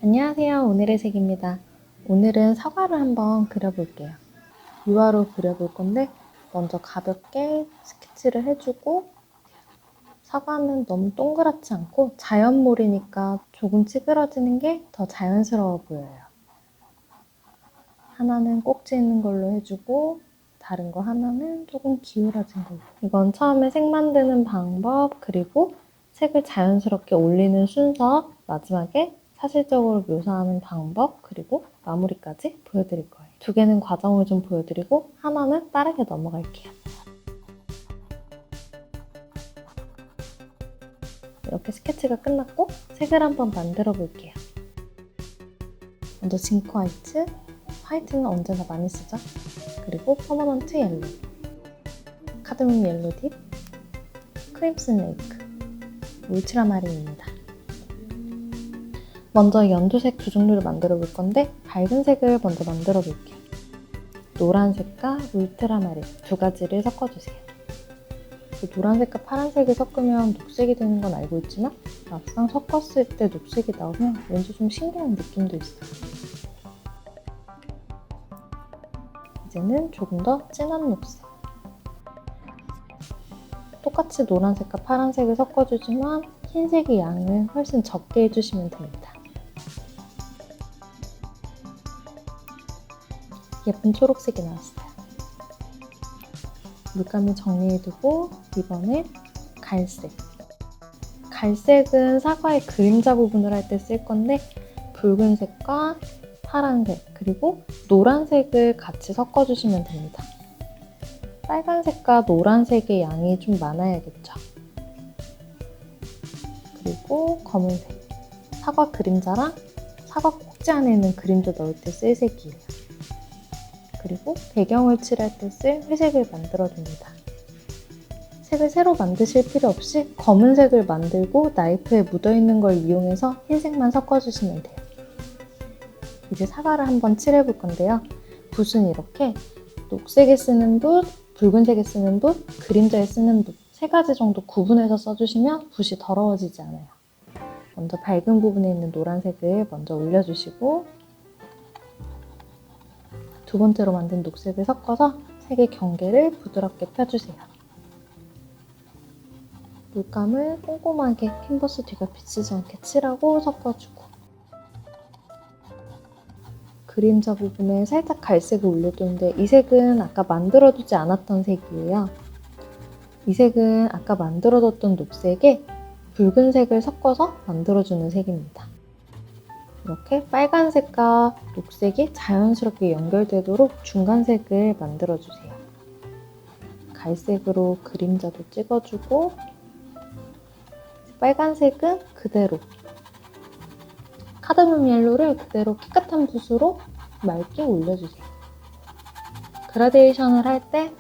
안녕하세요. 오늘의 색입니다. 오늘은 사과를 한번 그려볼게요. 유화로 그려볼 건데 먼저 가볍게 스케치를 해주고 사과는 너무 동그랗지 않고 자연몰이니까 조금 찌그러지는 게 더 자연스러워 보여요. 하나는 꼭지 있는 걸로 해주고 다른 거 하나는 조금 기울어진 걸로. 이건 처음에 색 만드는 방법, 그리고 색을 자연스럽게 올리는 순서, 마지막에 사실적으로 묘사하는 방법, 그리고 마무리까지 보여드릴 거예요. 두 개는 과정을 좀 보여드리고 하나는 빠르게 넘어갈게요. 이렇게 스케치가 끝났고 색을 한번 만들어 볼게요. 먼저 징크 화이트, 화이트는 언제나 많이 쓰죠. 그리고 퍼머넌트 옐로우, 카드뮴 옐로우 딥, 크림슨 레이크, 울트라마린입니다. 먼저 연두색 두 종류를 만들어 볼 건데 밝은 색을 먼저 만들어 볼게요. 노란색과 울트라마린 두 가지를 섞어주세요. 노란색과 파란색을 섞으면 녹색이 되는 건 알고 있지만 막상 섞었을 때 녹색이 나오면 왠지 좀 신기한 느낌도 있어요. 이제는 조금 더 진한 녹색. 똑같이 노란색과 파란색을 섞어주지만 흰색의 양을 훨씬 적게 해주시면 됩니다. 예쁜 초록색이 나왔어요. 물감을 정리해두고 이번엔 갈색. 갈색은 사과의 그림자 부분을 할 때 쓸 건데 붉은색과 파란색 그리고 노란색을 같이 섞어주시면 됩니다. 빨간색과 노란색의 양이 좀 많아야겠죠. 그리고 검은색. 사과 그림자랑 사과 꼭지 안에 있는 그림자 넣을 때 쓸 색이에요. 그리고 배경을 칠할 때 쓸 회색을 만들어줍니다. 색을 새로 만드실 필요 없이 검은색을 만들고 나이프에 묻어있는 걸 이용해서 흰색만 섞어주시면 돼요. 이제 사과를 한번 칠해볼 건데요. 붓은 이렇게 녹색에 쓰는 붓, 붉은색에 쓰는 붓, 그림자에 쓰는 붓 세 가지 정도 구분해서 써주시면 붓이 더러워지지 않아요. 먼저 밝은 부분에 있는 노란색을 먼저 올려주시고 두 번째로 만든 녹색을 섞어서 색의 경계를 부드럽게 펴주세요. 물감을 꼼꼼하게 캔버스 뒤가 비치지 않게 칠하고 섞어주고 그림자 부분에 살짝 갈색을 올려두는데 이 색은 아까 만들어두지 않았던 색이에요. 이 색은 아까 만들어뒀던 녹색에 붉은색을 섞어서 만들어주는 색입니다. 이렇게 빨간색과 녹색이 자연스럽게 연결되도록 중간색을 만들어주세요. 갈색으로 그림자도 찍어주고 빨간색은 그대로 카드뮴 옐로우를 그대로 깨끗한 붓으로 맑게 올려주세요. 그라데이션을 할 때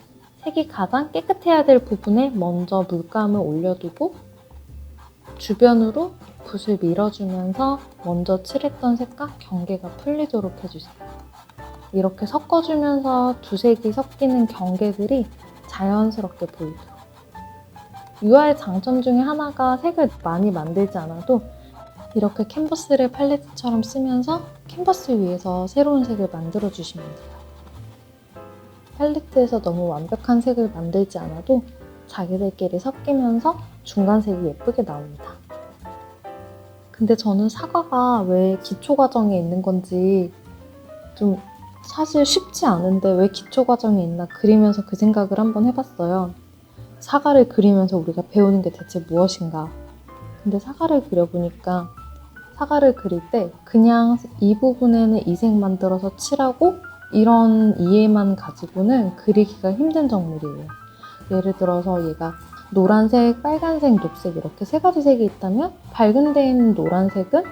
색이 가장 깨끗해야 될 부분에 먼저 물감을 올려두고 주변으로 붓을 밀어주면서 먼저 칠했던 색과 경계가 풀리도록 해주세요. 이렇게 섞어주면서 두 색이 섞이는 경계들이 자연스럽게 보이도록. 유화의 장점 중에 하나가 색을 많이 만들지 않아도 이렇게 캔버스를 팔레트처럼 쓰면서 캔버스 위에서 새로운 색을 만들어주시면 돼요. 팔레트에서 너무 완벽한 색을 만들지 않아도 자기들끼리 섞이면서 중간색이 예쁘게 나옵니다. 근데 저는 사과가 왜 기초 과정에 있는 건지 좀 사실 쉽지 않은데 왜 기초 과정에 있나 그리면서 그 생각을 한번 해봤어요. 사과를 그리면서 우리가 배우는 게 대체 무엇인가. 근데 사과를 그려보니까 사과를 그릴 때 그냥 이 부분에는 이 색 만들어서 칠하고 이런 이해만 가지고는 그리기가 힘든 작물이에요. 예를 들어서 얘가 노란색, 빨간색, 녹색 이렇게 세 가지 색이 있다면 밝은 데에 있는 노란색은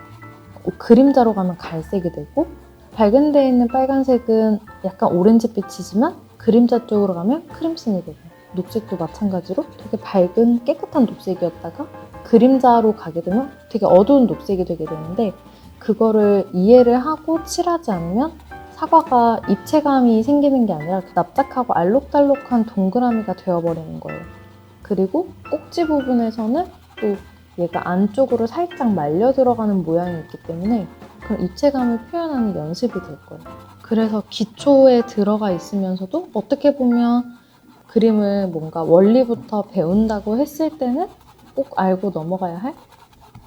그림자로 가면 갈색이 되고 밝은 데에 있는 빨간색은 약간 오렌지빛이지만 그림자 쪽으로 가면 크림슨이 되고 녹색도 마찬가지로 되게 밝은 깨끗한 녹색이었다가 그림자로 가게 되면 되게 어두운 녹색이 되게 되는데 그거를 이해를 하고 칠하지 않으면 사과가 입체감이 생기는 게 아니라 납작하고 알록달록한 동그라미가 되어버리는 거예요. 그리고 꼭지 부분에서는 또 얘가 안쪽으로 살짝 말려 들어가는 모양이 있기 때문에 그런 입체감을 표현하는 연습이 될 거예요. 그래서 기초에 들어가 있으면서도 어떻게 보면 그림을 뭔가 원리부터 배운다고 했을 때는 꼭 알고 넘어가야 할?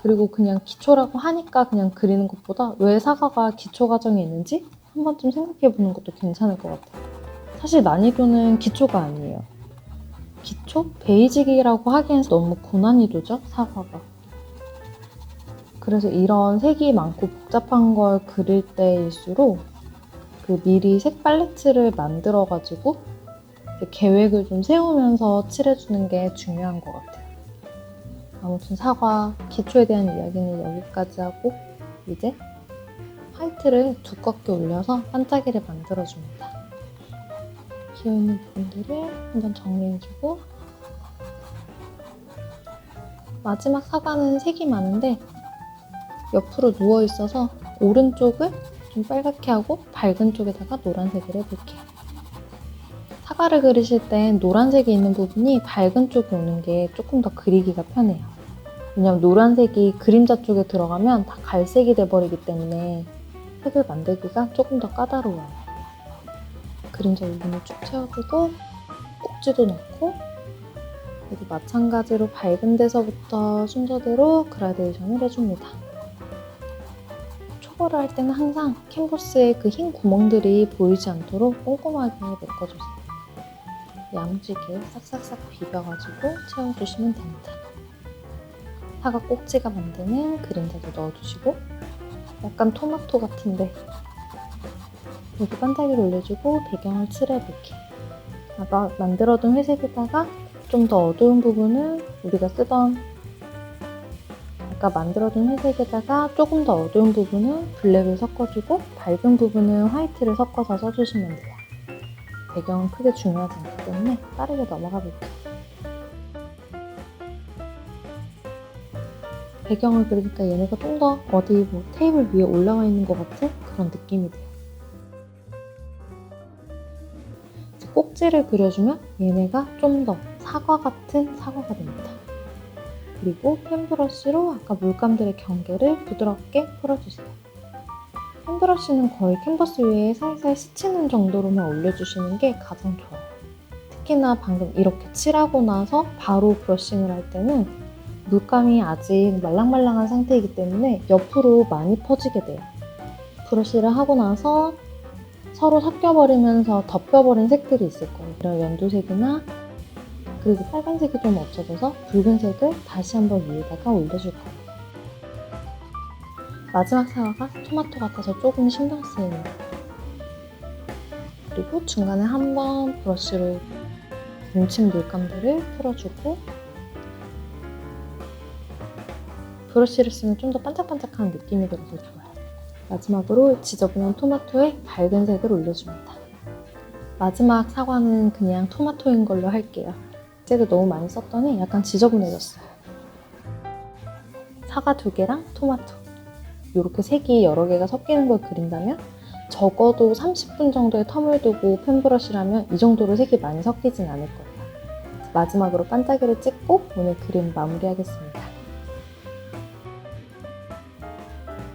그리고 그냥 기초라고 하니까 그냥 그리는 것보다 왜 사과가 기초 과정이 있는지 한 번쯤 생각해 보는 것도 괜찮을 것 같아요. 사실 난이도는 기초가 아니에요. 기초? 베이직이라고 하기엔 너무 고난이도죠, 사과가. 그래서 이런 색이 많고 복잡한 걸 그릴 때일수록 미리 색 팔레트를 만들어가지고 계획을 좀 세우면서 칠해주는 게 중요한 것 같아요. 아무튼 사과 기초에 대한 이야기는 여기까지 하고 이제 화이트를 두껍게 올려서 반짝이를 만들어줍니다. 비어있는 부분들을 한번 정리해주고 마지막 사과는 색이 많은데 옆으로 누워있어서 오른쪽을 좀 빨갛게 하고 밝은 쪽에다가 노란색을 해볼게요. 사과를 그리실 땐 노란색이 있는 부분이 밝은 쪽에 오는 게 조금 더 그리기가 편해요. 왜냐면 노란색이 그림자 쪽에 들어가면 다 갈색이 돼버리기 때문에 색을 만들기가 조금 더 까다로워요. 그림자 부분을 쭉 채워주고 꼭지도 넣고 여기 마찬가지로 밝은 데서부터 순서대로 그라데이션을 해줍니다. 초벌을 할 때는 항상 캔버스에 그 흰 구멍들이 보이지 않도록 꼼꼼하게 메꿔주세요. 야무지게 싹싹싹 비벼가지고 채워주시면 됩니다. 사과 꼭지가 만드는 그림자도 넣어주시고 약간 토마토 같은데 여기 반짝이를 올려주고 배경을 칠해볼게요. 아까 만들어둔 회색에다가 좀 더 어두운 부분은 우리가 쓰던 아까 만들어둔 회색에다가 조금 더 어두운 부분은 블랙을 섞어주고 밝은 부분은 화이트를 섞어서 써주시면 돼요. 배경은 크게 중요하지 않기 때문에 빠르게 넘어가 볼게요. 배경을 그리니까 얘네가 좀 더 어디 테이블 위에 올라와 있는 것 같은 그런 느낌이 돼요. 이제 꼭지를 그려주면 얘네가 좀 더 사과 같은 사과가 됩니다. 그리고 펜브러쉬로 아까 물감들의 경계를 부드럽게 풀어주세요. 펜브러쉬는 거의 캔버스 위에 살살 스치는 정도로만 올려주시는 게 가장 좋아요. 특히나 방금 이렇게 칠하고 나서 바로 브러싱을 할 때는 물감이 아직 말랑말랑한 상태이기 때문에 옆으로 많이 퍼지게 돼요. 브러쉬를 하고 나서 서로 섞여버리면서 덮여버린 색들이 있을 거예요. 이런 연두색이나 그리고 빨간색이 좀 없어져서 붉은색을 다시 한번 위에다가 올려줄 거예요. 마지막 사과가 토마토 같아서 조금 신경 쓰이네요. 그리고 중간에 한번 브러쉬로 뭉친 물감들을 풀어주고 브러쉬를 쓰면 좀 더 반짝반짝한 느낌이 들어서 좋아요. 마지막으로 지저분한 토마토에 밝은 색을 올려줍니다. 마지막 사과는 그냥 토마토인 걸로 할게요. 색을 너무 많이 썼더니 약간 지저분해졌어요. 사과 2개랑 토마토 이렇게 색이 여러 개가 섞이는 걸 그린다면 적어도 30분 정도의 텀을 두고 펜브러쉬라면 이 정도로 색이 많이 섞이진 않을 거예요. 마지막으로 반짝이를 찍고 오늘 그림 마무리하겠습니다.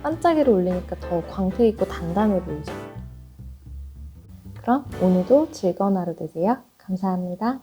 반짝이를 올리니까 더 광택 있고 단단해 보이죠? 그럼 오늘도 즐거운 하루 되세요. 감사합니다.